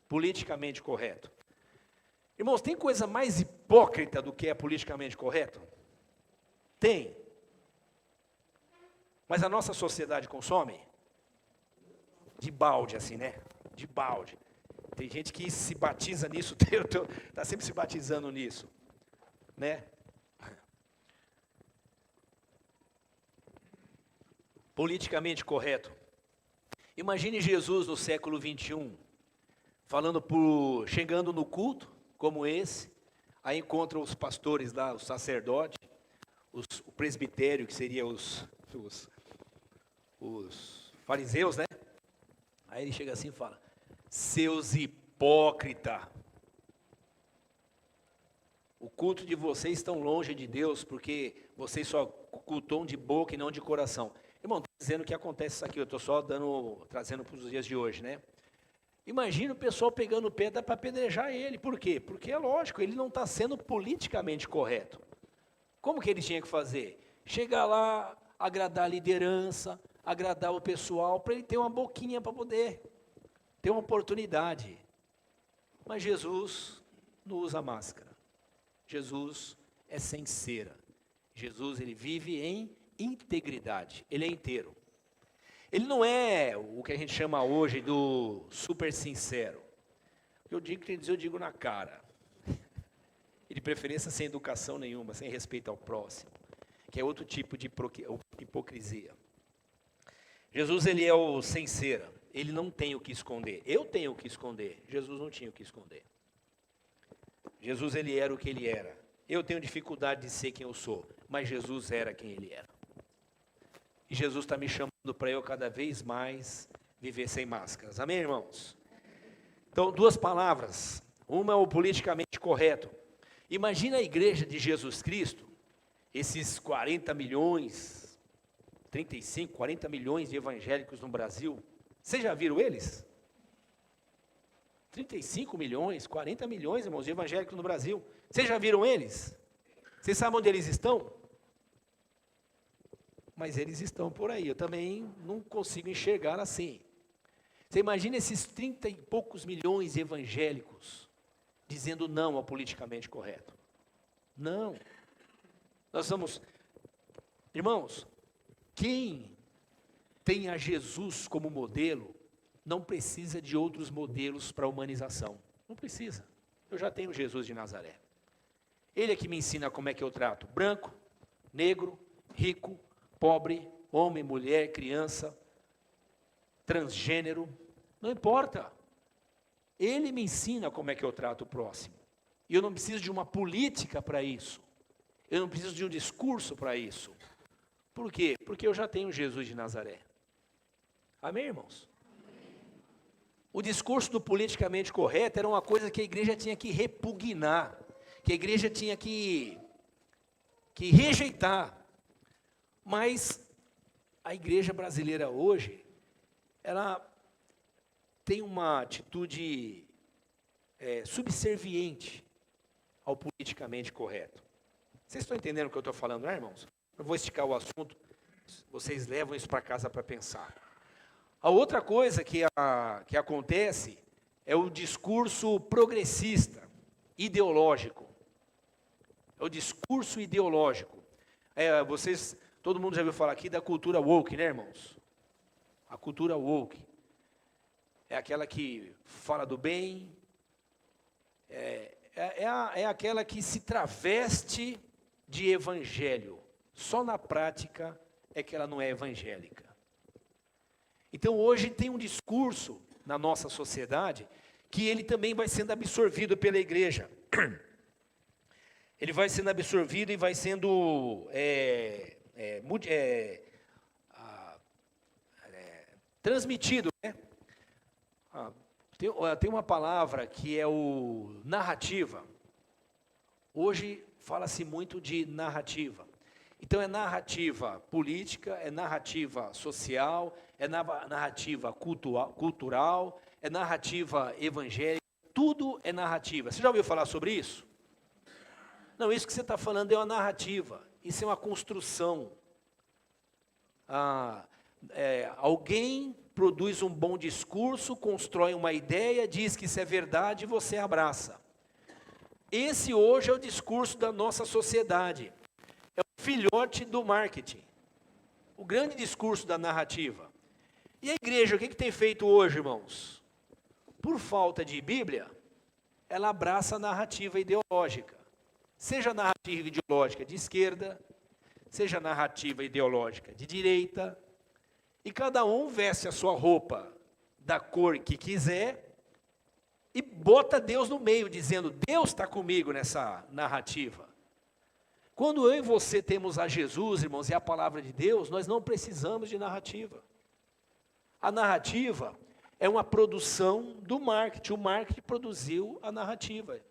Politicamente correto. Irmãos, tem coisa mais hipócrita do que é politicamente correto? Tem. Mas a nossa sociedade consome? De balde, assim, né? De balde. Tem gente que se batiza nisso, está sempre se batizando nisso. Né? Politicamente correto. Imagine Jesus no século 21, chegando no culto, como esse, aí encontra os pastores lá, os sacerdotes, o presbitério, que seria os fariseus, né? Aí ele chega assim e fala, seus hipócritas, o culto de vocês estão longe de Deus, porque vocês só cultuam de boca e não de coração. Irmão, estou dizendo que acontece isso aqui, eu estou só trazendo para os dias de hoje, né? Imagina o pessoal pegando pedra para apedrejar ele. Por quê? Porque é lógico, ele não está sendo politicamente correto. Como que ele tinha que fazer? Chegar lá, agradar a liderança, agradar o pessoal, para ele ter uma boquinha para poder ter uma oportunidade. Mas Jesus não usa máscara. Jesus é sem cera. Jesus, ele vive em integridade. Ele é inteiro. Ele não é o que a gente chama hoje do super sincero. Eu digo na cara. E de preferência sem educação nenhuma, sem respeito ao próximo. Que é outro tipo de hipocrisia. Jesus, ele é o sem cera. Ele não tem o que esconder. Eu tenho o que esconder. Jesus não tinha o que esconder. Jesus, ele era o que ele era. Eu tenho dificuldade de ser quem eu sou. Mas Jesus era quem ele era. E Jesus está me chamando para eu cada vez mais viver sem máscaras. Amém, irmãos? Então, duas palavras. Uma é o politicamente correto. Imagina a igreja de Jesus Cristo, esses 40 milhões, 35, 40 milhões de evangélicos no Brasil. Vocês já viram eles? 35 milhões, 40 milhões, irmãos, de evangélicos no Brasil. Vocês já viram eles? Vocês sabem onde eles estão? Mas eles estão por aí. Eu também não consigo enxergar assim. Você imagina esses 30 e poucos milhões de evangélicos dizendo não ao politicamente correto. Não. Nós somos... Irmãos, quem tem a Jesus como modelo, não precisa de outros modelos para a humanização. Não precisa. Eu já tenho Jesus de Nazaré. Ele é que me ensina como é que eu trato branco, negro, rico, pobre, homem, mulher, criança, transgênero, não importa. Ele me ensina como é que eu trato o próximo. E eu não preciso de uma política para isso. Eu não preciso de um discurso para isso. Por quê? Porque eu já tenho Jesus de Nazaré. Amém, irmãos? O discurso do politicamente correto era uma coisa que a igreja tinha que repugnar, que a igreja tinha que rejeitar. Mas a igreja brasileira hoje, ela tem uma atitude subserviente ao politicamente correto. Vocês estão entendendo o que eu estou falando, não é, irmãos? Eu vou esticar o assunto, vocês levam isso para casa para pensar. A outra coisa que acontece é o discurso progressista, ideológico. É o discurso ideológico. Todo mundo já ouviu falar aqui da cultura woke, né, irmãos? A cultura woke é aquela que fala do bem, é aquela que se traveste de evangelho. Só na prática é que ela não é evangélica. Então hoje tem um discurso na nossa sociedade que ele também vai sendo absorvido pela igreja. Ele vai sendo absorvido e vai sendo transmitido, né? Tem uma palavra que é o narrativa. Hoje fala-se muito de narrativa. Então é narrativa política, é narrativa social, é narrativa cultural, é narrativa evangélica, tudo é narrativa. Você já ouviu falar sobre isso? Não, isso que você está falando é uma narrativa, isso é uma construção. Alguém produz um bom discurso, constrói uma ideia, diz que isso é verdade e você abraça. Esse hoje é o discurso da nossa sociedade. É o filhote do marketing. O grande discurso da narrativa. E a igreja, o que tem feito hoje, irmãos? Por falta de Bíblia, ela abraça a narrativa ideológica. Seja a narrativa ideológica de esquerda, seja a narrativa ideológica de direita, e cada um veste a sua roupa da cor que quiser e bota Deus no meio, dizendo, Deus está comigo nessa narrativa. Quando eu e você temos a Jesus, irmãos, e a palavra de Deus, nós não precisamos de narrativa. A narrativa é uma produção do marketing. O marketing produziu a narrativa.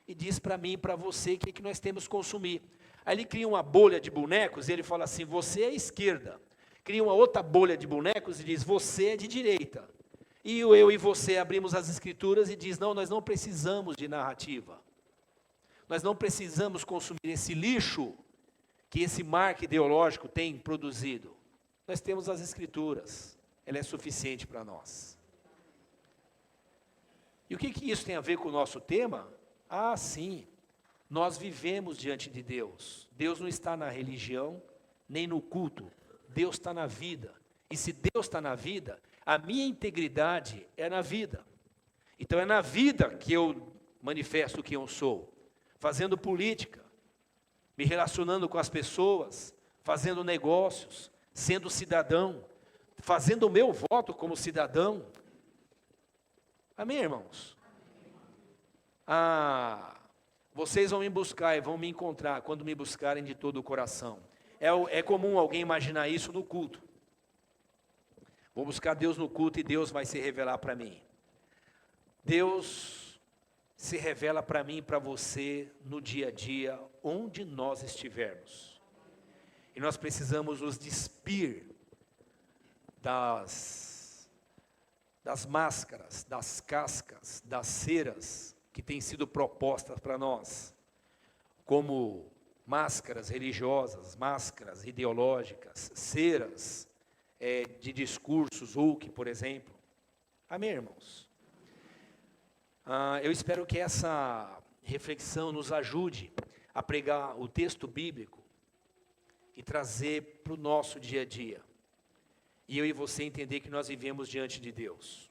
E diz para mim e para você o que nós temos que consumir. Aí ele cria uma bolha de bonecos e ele fala assim, você é esquerda. Cria uma outra bolha de bonecos e diz, você é de direita. E eu e você abrimos as Escrituras e diz, não, nós não precisamos de narrativa. Nós não precisamos consumir esse lixo que esse marco ideológico tem produzido. Nós temos as Escrituras, ela é suficiente para nós. E o que isso tem a ver com o nosso tema? Ah, sim, nós vivemos diante de Deus. Deus não está na religião, nem no culto. Deus está na vida. E se Deus está na vida, a minha integridade é na vida. Então é na vida que eu manifesto quem eu sou. Fazendo política, me relacionando com as pessoas, fazendo negócios, sendo cidadão, fazendo o meu voto como cidadão. Amém, irmãos? Vocês vão me buscar e vão me encontrar quando me buscarem de todo o coração. É comum alguém imaginar isso no culto. Vou buscar Deus no culto e Deus vai se revelar para mim. Deus se revela para mim e para você no dia a dia, onde nós estivermos. E nós precisamos nos despir das máscaras, das cascas, das ceras que têm sido propostas para nós, como máscaras religiosas, máscaras ideológicas, ceras de discursos, Hulk, por exemplo. Amém, irmãos? Eu espero que essa reflexão nos ajude a pregar o texto bíblico e trazer para o nosso dia a dia. E eu e você entender que nós vivemos diante de Deus.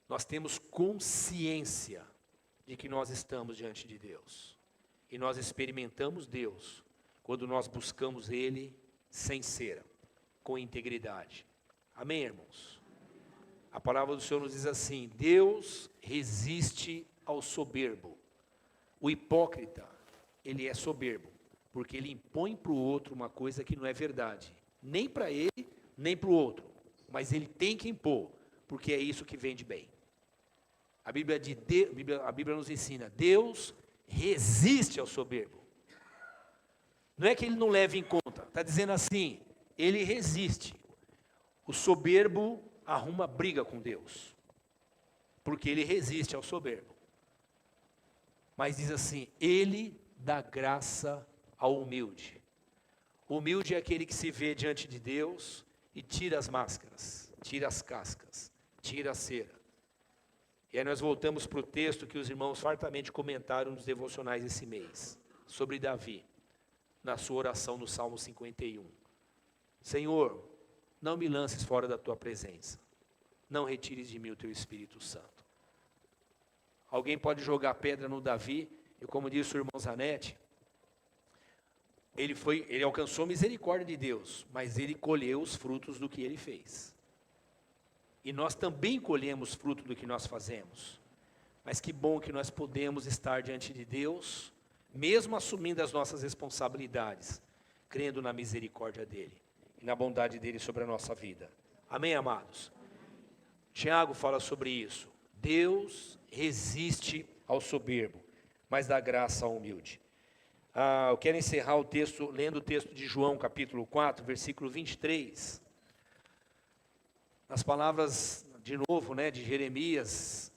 Nós temos consciência de que nós estamos diante de Deus. E nós experimentamos Deus quando nós buscamos Ele sem cera, com integridade. Amém, irmãos? A palavra do Senhor nos diz assim: Deus resiste ao soberbo. O hipócrita, ele é soberbo, porque ele impõe para o outro uma coisa que não é verdade. Nem para ele, nem para o outro. Mas ele tem que impor, porque é isso que vende bem. A Bíblia nos ensina, Deus resiste ao soberbo. Não é que ele não leva em conta, está dizendo assim, ele resiste. O soberbo arruma briga com Deus, porque ele resiste ao soberbo. Mas diz assim, ele dá graça ao humilde. O humilde é aquele que se vê diante de Deus e tira as máscaras, tira as cascas, tira a cera. E aí nós voltamos para o texto que os irmãos fartamente comentaram nos devocionais esse mês, sobre Davi, na sua oração no Salmo 51. Senhor, não me lances fora da tua presença, não retires de mim o teu Espírito Santo. Alguém pode jogar pedra no Davi, e como disse o irmão Zanetti, ele alcançou misericórdia de Deus, mas ele colheu os frutos do que ele fez. E nós também colhemos fruto do que nós fazemos. Mas que bom que nós podemos estar diante de Deus, mesmo assumindo as nossas responsabilidades, crendo na misericórdia dele e na bondade dele sobre a nossa vida. Amém, amados? Tiago fala sobre isso. Deus resiste ao soberbo, mas dá graça ao humilde. Eu quero encerrar o texto, lendo o texto de João, capítulo 4, versículo 23. Nas palavras, de novo, de Jeremias,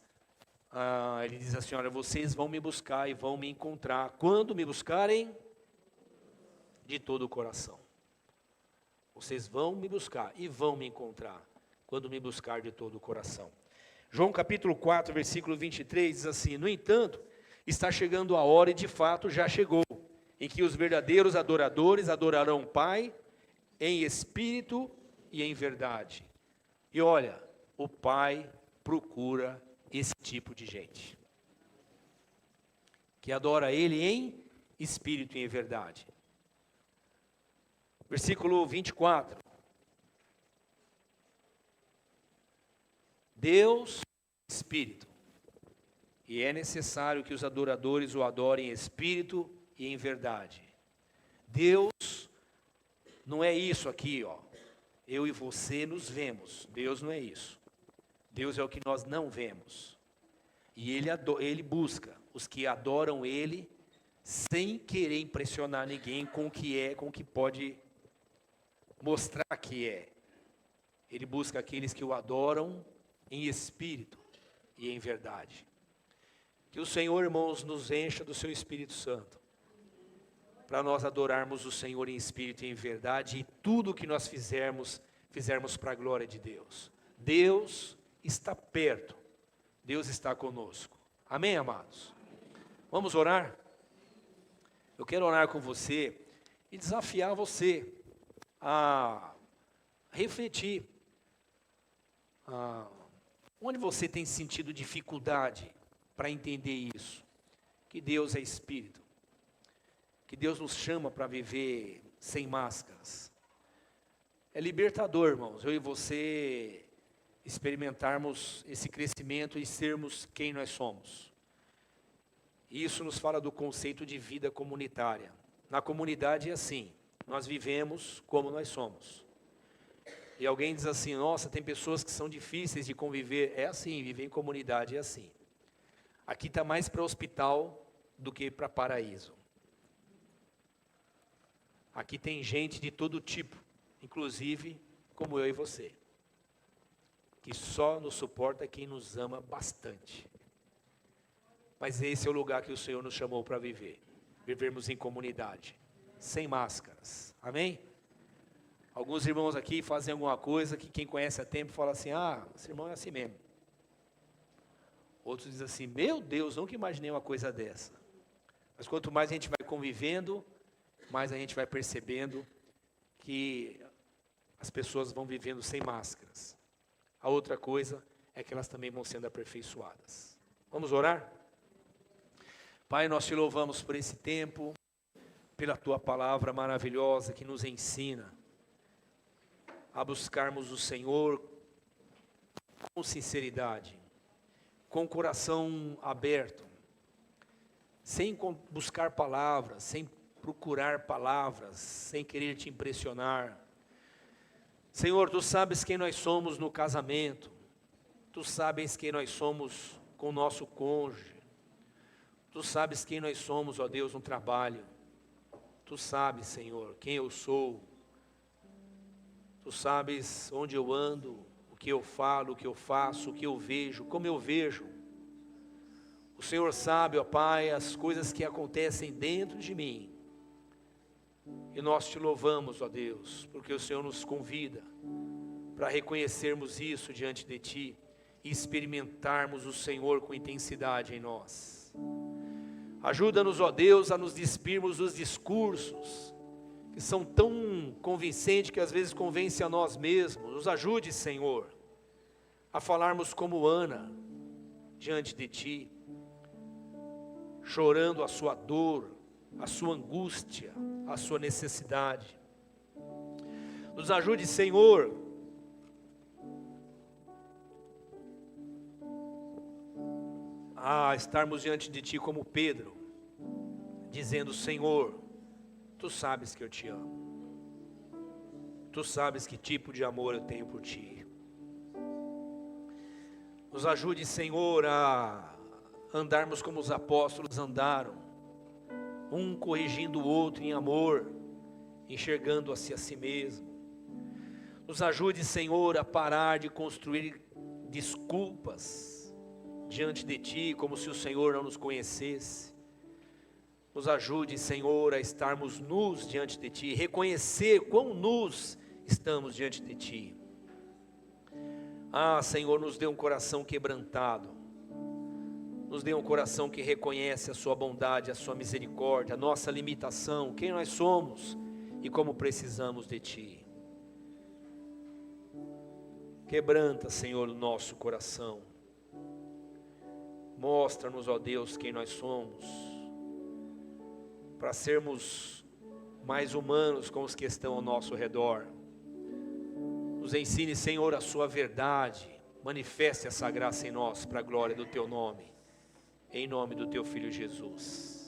ele diz assim, olha, vocês vão me buscar e vão me encontrar. Quando me buscarem? De todo o coração. Vocês vão me buscar e vão me encontrar. Quando me buscar de todo o coração. João capítulo 4, versículo 23, diz assim, no entanto, está chegando a hora, e de fato já chegou, em que os verdadeiros adoradores adorarão o Pai em espírito e em verdade. E olha, o Pai procura esse tipo de gente, que adora Ele em espírito e em verdade. Versículo 24. Deus é espírito, e é necessário que os adoradores o adorem em espírito e em verdade. Deus não é isso aqui, eu e você nos vemos. Deus não é isso. Deus é o que nós não vemos. E Ele busca os que adoram Ele sem querer impressionar ninguém com o que é, com o que pode mostrar que é. Ele busca aqueles que o adoram em espírito e em verdade. Que o Senhor, irmãos, nos encha do seu Espírito Santo, para nós adorarmos o Senhor em espírito e em verdade, e tudo o que nós fizermos para a glória de Deus. Deus está perto, Deus está conosco. Amém, amados? Vamos orar? Eu quero orar com você e desafiar você a refletir. Onde você tem sentido dificuldade para entender isso? Que Deus é Espírito. Que Deus nos chama para viver sem máscaras. É libertador, irmãos, eu e você experimentarmos esse crescimento e sermos quem nós somos. Isso nos fala do conceito de vida comunitária. Na comunidade é assim, nós vivemos como nós somos. E alguém diz assim, nossa, tem pessoas que são difíceis de conviver. É assim, viver em comunidade é assim. Aqui está mais para hospital do que para paraíso. Aqui tem gente de todo tipo, inclusive como eu e você, que só nos suporta quem nos ama bastante. Mas esse é o lugar que o Senhor nos chamou para viver. Vivermos em comunidade, sem máscaras. Amém? Alguns irmãos aqui fazem alguma coisa que quem conhece há tempo fala assim, esse irmão é assim mesmo. Outros dizem assim, meu Deus, nunca imaginei uma coisa dessa. Mas quanto mais a gente vai convivendo, mais a gente vai percebendo que as pessoas vão vivendo sem máscaras. A outra coisa é que elas também vão sendo aperfeiçoadas. Vamos orar? Pai, nós te louvamos por esse tempo, pela tua palavra maravilhosa que nos ensina a buscarmos o Senhor com sinceridade, com o coração aberto, sem buscar palavras, sem procurar palavras, sem querer te impressionar. Senhor, tu sabes quem nós somos no casamento, tu sabes quem nós somos com o nosso cônjuge, tu sabes quem nós somos, ó Deus, no trabalho, tu sabes, Senhor, quem eu sou, tu sabes onde eu ando, o que eu falo, o que eu faço, o que eu vejo, como eu vejo. O Senhor sabe, ó Pai, as coisas que acontecem dentro de mim. E nós te louvamos, ó Deus, porque o Senhor nos convida para reconhecermos isso diante de Ti e experimentarmos o Senhor com intensidade em nós. Ajuda-nos, ó Deus, a nos despirmos dos discursos que são tão convincentes que às vezes convencem a nós mesmos. Nos ajude, Senhor, a falarmos como Ana diante de Ti, chorando a sua dor, a sua angústia, a sua necessidade. Nos ajude, Senhor, a estarmos diante de Ti como Pedro, dizendo, Senhor, Tu sabes que eu te amo. Tu sabes que tipo de amor eu tenho por Ti. Nos ajude, Senhor, a andarmos como os apóstolos andaram, um corrigindo o outro em amor, enxergando-se a si mesmo. Nos ajude, Senhor, a parar de construir desculpas diante de Ti, como se o Senhor não nos conhecesse. Nos ajude, Senhor, a estarmos nus diante de Ti, reconhecer quão nus estamos diante de Ti. Senhor, nos dê um coração quebrantado, nos dê um coração que reconhece a Sua bondade, a Sua misericórdia, a nossa limitação, quem nós somos e como precisamos de Ti. Quebranta, Senhor, o nosso coração. Mostra-nos, ó Deus, quem nós somos, para sermos mais humanos com os que estão ao nosso redor. Nos ensine, Senhor, a Sua verdade, manifeste essa graça em nós, para a glória do Teu nome, em nome do Teu Filho Jesus.